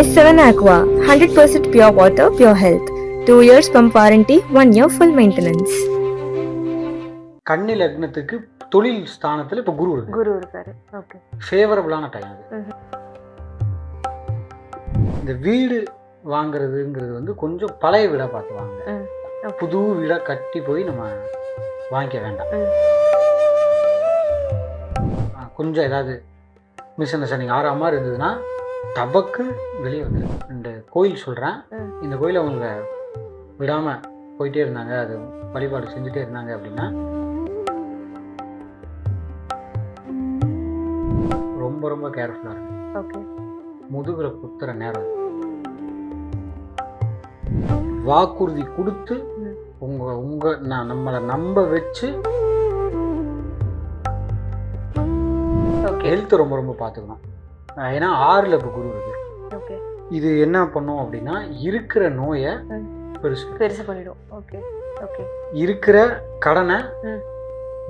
S7 Aqua, 100% pure water, pure health. 2 years pump warranty, 1 year full maintenance. கன்னி லக்னத்துக்கு தொழில் ஸ்தானத்துல இப்ப குரு இருக்கு. குரு இருக்காரு. ஓகே. ஃபேவரபிளான டைம் அது. இந்த வீடு வாங்குறதுங்கிறது வந்து கொஞ்சம் பழைய வீடா பார்த்து வாங்க. புது வீடா கட்டி போய் நம்ம வாங்கிக்க வேண்டாம். கொஞ்சம் ஏதாவது மிஸ் அண்டர்ஸ்டாண்டிங் ஆற மாதிரி இருந்ததுன்னா டபக்கு வெளியே வந்துரு. இந்த கோயில் சொல்கிறேன், இந்த கோயில் அவங்க விடாமல் போயிட்டே இருந்தாங்க, அது வழிபாடு செஞ்சுட்டே இருந்தாங்க அப்படின்னா ரொம்ப ரொம்ப கேர்ஃபுல்லாக இருக்கு. ஓகே. முதுகுல குத்துற நேரம் வாக்குறுதி கொடுத்து நம்மளை நம்ப வச்சு ஹெல்த் ரொம்ப ரொம்ப பார்த்துக்கணும். ஏன்னா 6ல் இப்போ குரு இருக்கு. ஓகே. இது என்ன பண்ணும் அப்படின்னா இருக்கிற நோயை பெருசு பண்ணிடும். ஓகே. ஓகே. இருக்கிற கடனை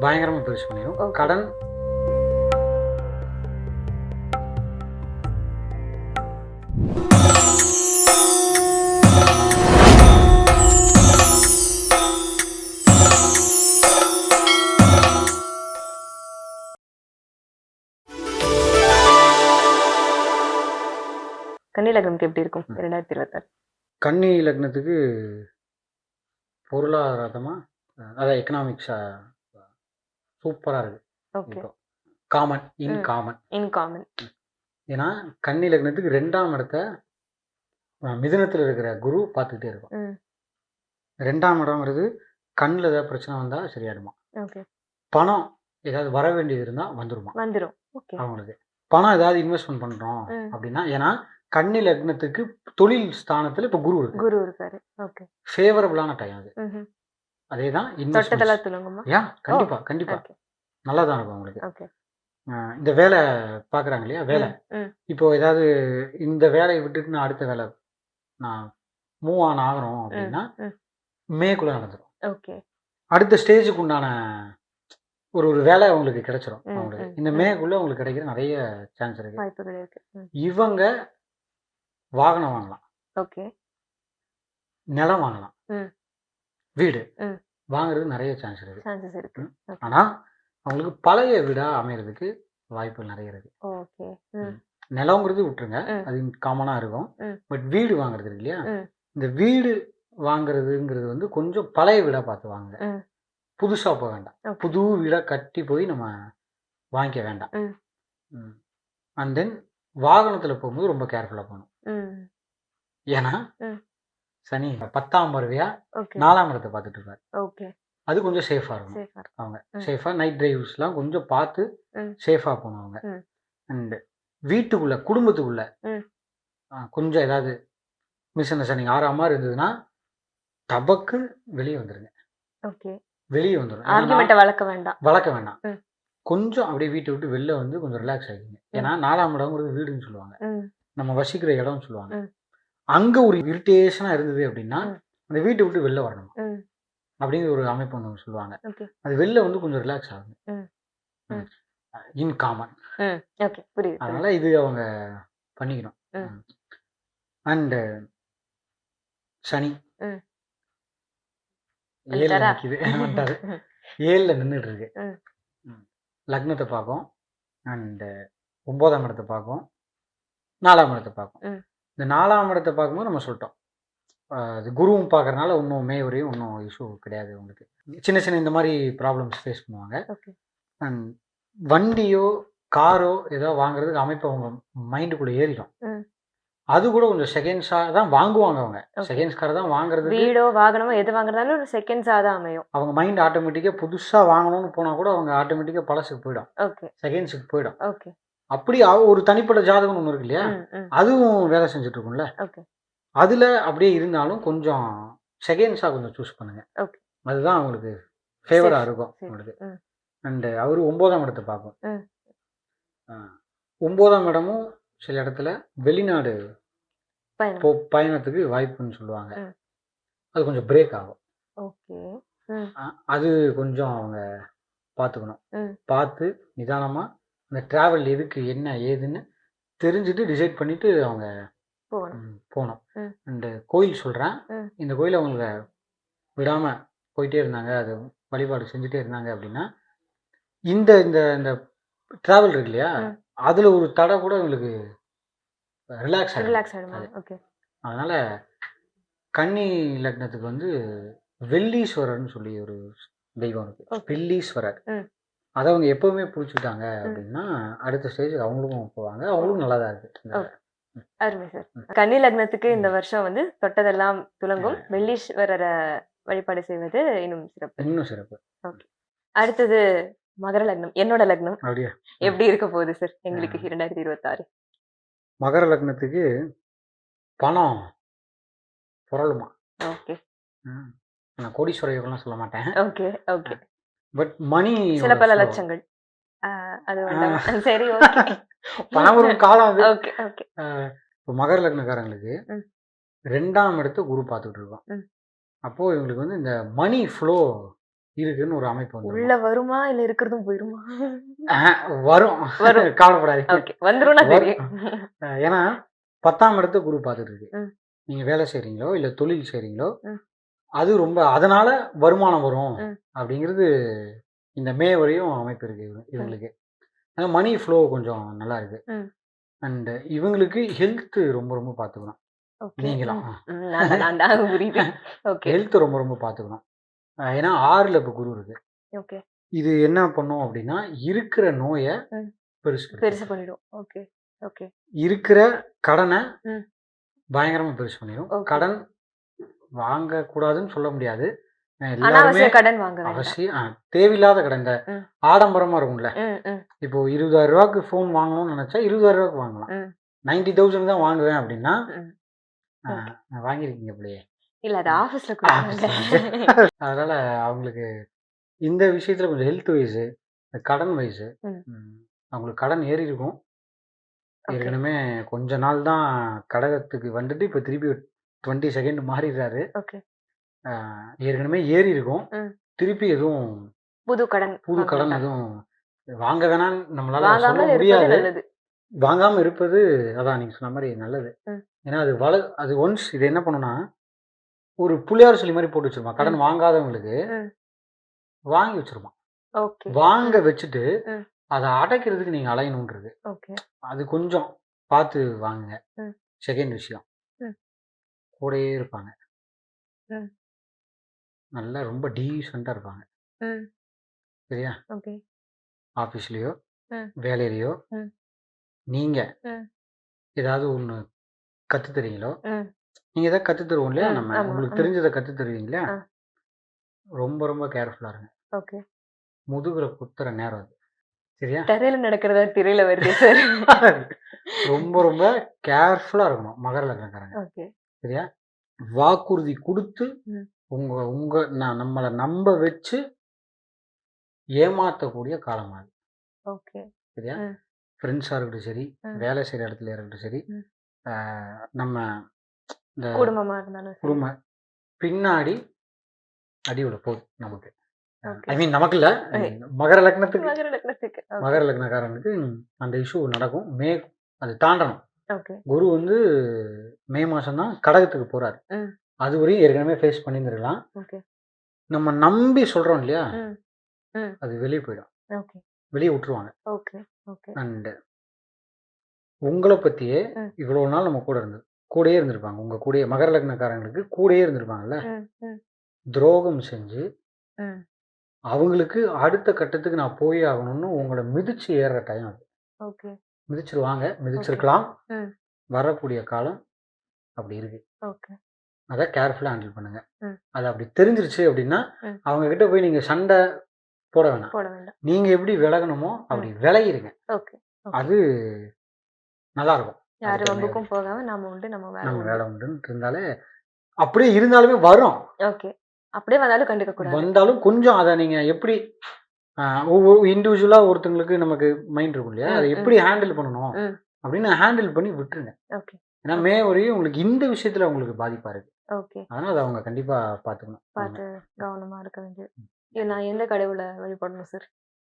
பயங்கரமா பெருசு பண்ணிடும். கடன் கன்னி லக்னத்துக்கு எப்படி இருக்கும் 2026? கன்னி லக்னத்துக்கு பொருளாதாரமா அதான் எக்கனாமிக்ஸா சூப்பரா இருக்கு. ஓகே. காமன் இன்காமன். ஏன்னா கன்னி லக்னத்துக்கு 2ஆம் இடத்த மிதுனத்தில் இருக்கிற குரு பார்த்துக்கிட்டே இருக்கும். 2ஆம் இடம்ங்கிறது கண்ணில் ஏதாவது பிரச்சனை வந்தா சரியாயிடுமா. ஓகே. பணம் ஏதாவது வர வேண்டியது இருந்தா வந்துடும். ஓகே. அவங்களுக்கு பணம் ஏதாவது இன்வெஸ்ட்மெண்ட் பண்றோம் அப்படின்னா, ஏன்னா கன்னி லக்னத்துக்கு தொழில் ஸ்தானத்துல இப்ப குரு இருக்காரு. ஓகே. ஃபேவரபிளான டைம் அது. அதேதான் கண்டிப்பா நல்லாதான் இருக்கும் உங்களுக்கு. ஓகே. இந்த வேலை பாக்குறாங்க இல்லையா, வேலை இப்போ ஏதாவது இந்த வேலையை விட்டுட்டு நான் அடுத்த வேலை நான் மூவ் ஆன் ஆகணும் அப்படின்னா மேக்குள்ள நடந்துடும். ஓகே. அடுத்த ஸ்டேஜுக்கு உண்டான ஒரு வேலை உங்களுக்கு கிடைச்சிடும். அவங்களுக்கு இந்த மேக்குள்ள உங்களுக்கு கிடைக்கிற நிறைய சான்ஸ் இருக்கு. இவங்க வாகனம் வாங்கலாம். ஓகே. நிலம் வாங்கலாம். வீடு வாங்குறது நிறைய சான்ஸ் இருக்கு. ஆனா அவங்களுக்கு பழைய வீடா அமையறதுக்கு வாய்ப்புகள் நிறைய இருக்கு. ஓகே. நிலங்கிறது விட்டுருங்க, அது காமனா இருக்கும். பட் வீடு வாங்குறது இருக்கு இல்லையா, இந்த வீடு வாங்குறதுங்கிறது வந்து கொஞ்சம் பழைய வீடா பார்த்து வாங்க. புதுசா போக வேண்டாம். புது வீடா கட்டி போய் நம்ம வாங்கிக்க வேண்டாம். அண்ட் தென் வாகனத்துல போகும்போது ரொம்ப கேர்ஃபுல்லா போகணும். ஏன்னா சனி 10ஆம் பார்வையா 4ஆம் இடத்தை பார்த்துட்டு இருக்காரு. ஓகே. அது கொஞ்சம் சேஃபா இருக்கும். அவங்க சேஃபா நைட் டிரைவ்ஸ்லாம் கொஞ்சம் பார்த்து சேஃபா போகணும் அவங்க. அண்ட் வீட்டுக்குள்ள குடும்பத்துக்குள்ள கொஞ்சம் ஏதாவது மிஸ் அண்டர்ஸ்டாண்டிங் ஆற மாதிரி இருந்ததுன்னா டபக்கு வெளியே வந்துருங்க. ஓகே. வெளியே வந்துடும். வளர்க்க வேண்டாம். கொஞ்சம் அப்படியே வீட்டை விட்டு வெளில வந்து கொஞ்சம் ரிலாக்ஸ் ஆகிடுங்க. ஏன்னா 4ஆம் இடம்ங்கிறது வீடுன்னு சொல்லுவாங்க, நம்ம வசிக்கிற இடம்னு சொல்லுவாங்க. அங்க ஒரு இரிட்டேஷனா இருந்தது அப்படின்னா அந்த வீட்டை விட்டு வெளில வரணும் அப்படிங்கிற ஒரு அமைப்பு ஒன்று சொல்லுவாங்க. அது வெளில வந்து கொஞ்சம் ரிலாக்ஸ் ஆகும். இன்காமன். அதனால இது அவங்க பண்ணிக்கணும். அண்ட் சனி 7ல் நிக்குது. 7ல் நின்றுட்டு இருக்கு. லக்னத்தை பார்க்கும் அண்ட் 9ஆம் இடத்தை பார்க்கும், 4ஆம் இடத்தை பார்க்கும். இந்த 4ஆம் இடத்தை பார்க்கும்போது நம்ம சொல்லிட்டோம், அது குருவும் பார்க்கறதுனால இன்னும் மே வரையும் ஒன்றும் இஷ்யூ கிடையாது. உங்களுக்கு சின்ன சின்ன இந்த மாதிரி ப்ராப்ளம்ஸ் ஃபேஸ் பண்ணுவாங்க. அண்ட் வண்டியோ காரோ ஏதோ வாங்குறதுக்கு அமைப்பு அவங்க மைண்டுக்குள்ளே ஏறிடும். அது கூட கொஞ்சம் செகண்ட்ஸாக தான் வாங்குவாங்க. அவங்க செகண்ட்ஸ் கார் தான் வாங்குறது. வீடோ வாகனமோ எது வாங்குறதாலும் ஒரு செகண்ட்ஸாக தான் அமையும். அவங்க மைண்ட் ஆட்டோமேட்டிக்காக புதுசாக வாங்கணும்னு போனால் கூட அவங்க ஆட்டோமேட்டிக்காக பழசுக்கு போயிடும். செகண்ட்ஸுக்கு போயிடும். ஓகே. அப்படி ஒரு தனிப்பட்ட ஜாதகம் ஒன்று இருக்கு இல்லையா, அதுவும் வேலை செஞ்சுட்டு இருக்கும்ல. அதுல அப்படியே இருந்தாலும் கொஞ்சம் செகண்ட்ஸா கொஞ்சம் சூஸ் பண்ணுங்க. அதுதான் அவங்களுக்கு ஃபேவரா இருக்கும் உங்களுக்கு. அண்ட் அவரு 9ஆம் இடத்தை பார்க்கும். 9ஆம் இடமும் சில இடத்துல வெளிநாடு பயணத்துக்கு வாய்ப்புன்னு சொல்லுவாங்க. அது கொஞ்சம் பிரேக் ஆகும். அது கொஞ்சம் அவங்க பார்த்துக்கணும். பார்த்து நிதானமா அந்த டிராவல் எதுக்கு என்ன ஏதுன்னு தெரிஞ்சுட்டு டிசைட் பண்ணிட்டு அவங்க போகணும். போகணும். ம். அண்டு கோயில் சொல்கிறேன். ம். இந்த கோயிலை அவங்க விடாமல் போயிட்டே இருந்தாங்க, அது வழிபாடு செஞ்சுட்டே இருந்தாங்க அப்படின்னா இந்த இந்த இந்த ட்ராவல் இருக்கு இல்லையா, ம். அதில் ஒரு தடை கூட உங்களுக்கு ரிலாக்ஸ் ஆகிடும். ரிலாக்ஸ் ஆயிடுமா? ஓகே. அதனால் கன்னி லக்னத்துக்கு வந்து வெள்ளீஸ்வரர்னு சொல்லி ஒரு தெய்வம் இருக்கு. ஓகே. வெள்ளீஸ்வரர். ம். அதை அவங்க எப்பவுமே பிடிச்சிக்கிட்டாங்க அப்படின்னா அடுத்த ஸ்டேஜ் அவங்களுக்கும் போவாங்க. அவங்களுக்கும் நல்லா தான் இருக்கு. ஓகே. அருமை சார். கன்னி லக்னத்துக்கு இந்த வருஷம் வந்து தொட்டதெல்லாம் துலங்கும். வெள்ளீஸ்வரரை வழிபாடு செய்வது இன்னும் சிறப்பு. இன்னும் சிறப்பு. ஓகே. அடுத்தது மகர லக்னம். என்னோட லக்னம் அப்படியா? எப்படி இருக்க போகுது சார் எங்களுக்கு 2026? மகர லக்னத்துக்கு பணம் புரளுமா. ஓகே. நான் கோடீஸ்வர யோகம்லாம் சொல்ல மாட்டேன். ஓகே. ஓகே. பட் மணி சில பல லட்சங்கள். அது சரி. ஓகே. பணம் ஒரு காலம் அது. ஓகே. ஓகே. இப்போ மகர லக்னக்காரங்களுக்கு 2ஆம் இடத்தை குரு பார்த்துட்டு இருக்கோம். அப்போ இவங்களுக்கு வந்து இந்த மணி ஃப்ளோ இருக்குன்னு ஒரு அமைப்பு வந்து உள்ள வருமா இல்ல இருக்கிறதும் போயிருமா? வரும். கவலைப்படாதீங்க. ஓகே. வந்துரும்னா தெரியும். ஏன்னா 10ஆம் இடத்தை குரு பார்த்துட்டு இருக்கு. நீங்க வேலை செய்றீங்களோ இல்ல தொழில் செய்றீங்களோ அது ரொம்ப அதனால வருமானம் வரும் அப்படிங்கிறது இந்த மே வரையும் அமைப்பு இருக்கு இவங்களுக்கு. மணி ஃப்ளோ கொஞ்சம் நல்லா இருக்கு. அண்ட் இவங்களுக்கு ஹெல்த் ரொம்ப ரொம்ப பார்த்துக்கணும். நீங்களும் ஹெல்த் ரொம்ப ரொம்ப பார்த்துக்கணும். ஏன்னா 6ல் இப்போ குரு இருக்கு. ஓகே. இது என்ன பண்ணும் அப்படின்னா இருக்கிற நோயை பெருசு பண்ணிடும். ஓகே. ஓகே. இருக்கிற கடனை பயங்கரமா பெருசு பண்ணிடும். கடன் வாங்கக்கூடாதுன்னு சொல்ல முடியாது. எல்லாருமே கடன் வாங்க அவசியம் தேவையில்லாத கடன். இந்த ஆடம்பரமா இருக்கும்ல, இப்போ 20,000 ரூபாய்க்கு ஃபோன் வாங்கணும்னு நினைச்சா 20,000 ரூபாய்க்கு வாங்கலாம். 90,000 தான் வாங்குவேன் அப்படின்னா வாங்கிருக்கீங்க அப்படியே இல்ல, அது ஆபீஸ்ல அதனால அவங்களுக்கு இந்த விஷயத்துல கொஞ்சம் ஹெல்த் வைஸ் கடன் வைஸ் அவங்களுக்கு கடன் ஏறி இருக்கும். ஏற்கனவே கொஞ்ச நாள் தான் கடகத்துக்கு வந்துட்டு இப்போ திருப்பி 20 செகண்ட் மாறிடுறாரு. ஏற்கனவே ஏறி இருக்கும். திருப்பி எதுவும் புது கடன் எதுவும் வாங்க வேணாம் நம்மளால சொல்ல முடியாது. வாங்காம இருப்பது அதான் நீங்க சொன்ன மாதிரி நல்லது. ஏன்னா அது ஒன்ஸ் இது என்ன பண்ணுனா ஒரு புள்ளியார் சொல்லி மாதிரி போட்டு வச்சிருமா. கடன் வாங்காதவங்களுக்கு வாங்கி வச்சிருமா. வாங்க வச்சுட்டு அதை அடைக்கிறதுக்கு நீங்க அலையணுன்றது. அது கொஞ்சம் பார்த்து வாங்குங்க. செகண்ட் விஷயம் கூடயே இருப்பாங்க. நல்லா ரொம்ப டீசெண்டா இருப்பாங்க. சரியா? ஆஃபீஸ்லயோ வேலையிலையோ நீங்க ஏதாவது ஒன்று கற்று தரீங்களோ, நீங்க ஏதாவது கற்று தருவோம் இல்லையா, நம்ம உங்களுக்கு தெரிஞ்சதை கற்று தருவீங்க இல்லையா, ரொம்ப ரொம்ப கேர்ஃபுல்லா இருங்க. முதுகுல குத்துற நேரம் அது. சரியா? தரையில நடக்கிறதா திரையில வருது சார். ரொம்ப ரொம்ப கேர்ஃபுல்லா இருக்கணும் மகர லக்னக்காரங்க. சரியா? வாக்குறுதி கொடுத்து உங்க நம்மளை நம்ப வச்சு ஏமாற்றக்கூடிய காலம் அது. சரியா? ஃப்ரெண்ட்ஸாக இருக்கட்டும் சரி, வேலை செய்கிற இடத்துல இருக்கட்டும் சரி, நம்ம இந்த குடும்பமாக இருந்தாலும் குடும்பம் பின்னாடி அடியோட போகுது நமக்கு. ஐ மீன் நமக்கு இல்லை, மகர லக்னக்காரனுக்கு அந்த இஷ்யூ நடக்கும். அது தாண்டணும். குரு வந்து மே மாதம் தான் கடகத்துக்கு போகிறாரு. அது வரையும் ஏற்கனவே ஃபேஸ் பண்ணியிருந்துருக்கலாம். நம்ம நம்பி சொல்கிறோம் இல்லையா, அது வெளியே போயிடும். வெளியே விட்டுருவாங்க. அண்ட் உங்களை பற்றியே இவ்வளோ நாள் நம்ம கூடயே இருந்திருப்பாங்க. உங்கள் கூடயே மகர லக்னக்காரங்களுக்கு கூடயே இருந்திருப்பாங்கல்ல, துரோகம் செஞ்சு அவங்களுக்கு அடுத்த கட்டத்துக்கு நான் போய் ஆகணும்னு உங்களை மிதிச்சு ஏறுற டைம் அது. மிதிச்சிருவாங்க, மிதிச்சிருக்கலாம். வரக்கூடிய காலம் அப்படி இருக்கு. அதை கேர்ஃபுல்லாக ஹேண்டில் பண்ணுங்க. அது அப்படி தெரிஞ்சிருச்சு அப்படின்னா அவங்க கிட்ட போய் நீங்கள் சண்டை போட வேணாம். நீங்க எப்படி விலகணுமோ அப்படி விலகிருங்க. அது நல்லா இருக்கும். யாரும் வம்புக்கும் போகாம நாம உண்டு நம்ம வேலை உண்டுன்னு இருந்தாலே, அப்படியே இருந்தாலுமே வரும். அப்படியே வந்தாலும் கண்டுக்க கூடாது. வந்தாலும் கொஞ்சம் அதை நீங்க எப்படி ஒவ்வொரு இண்டிவிஜுவலா ஒருத்தங்களுக்கு நமக்கு மைண்ட் இருக்கும் இல்லையா, அதை எப்படி ஹேண்டில் பண்ணணும் அப்படின்னு ஹேண்டில் பண்ணி விட்டுருங்க. ஏன்னா மே வரையும் உங்களுக்கு இந்த விஷயத்துல உங்களுக்கு பாதிப்பா இருக்கு. அதனால அதை அவங்க கண்டிப்பா பார்த்துக்கணும். பார்த்து கவனமா இருக்க வேண்டியது. நான் எந்த கடவுளை வழிபடணும் சார்?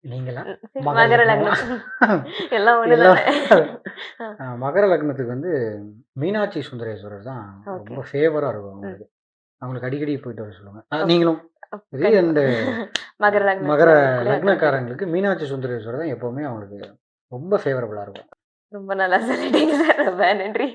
நீங்களா? மகர லக்னம் எல்லாம் ஒண்ணு எல்லாம் தானே. மகர லக்னத்துக்கு வந்து மீனாட்சி சுந்தரேஸ்வரர் தான் ஓகே. ரொம்ப ஃபேவரா இருக்கும் அவங்களுக்கு. அவங்களுக்கு அடிக்கடி போயிட்டு வர சொல்லுவாங்க. நீங்களும் இதே அந்த மகர லக்னம் மகர லக்னக்காரங்களுக்கு மீனாட்சி சுந்தரேஸ்வரர் தான் எப்பவுமே அவங்களுக்கு ரொம்ப ஃபேவரபுளா இருக்கும். ரொம்ப நல்லா சொல்லிட்டீங்க சார். ரொம்ப நன்றி.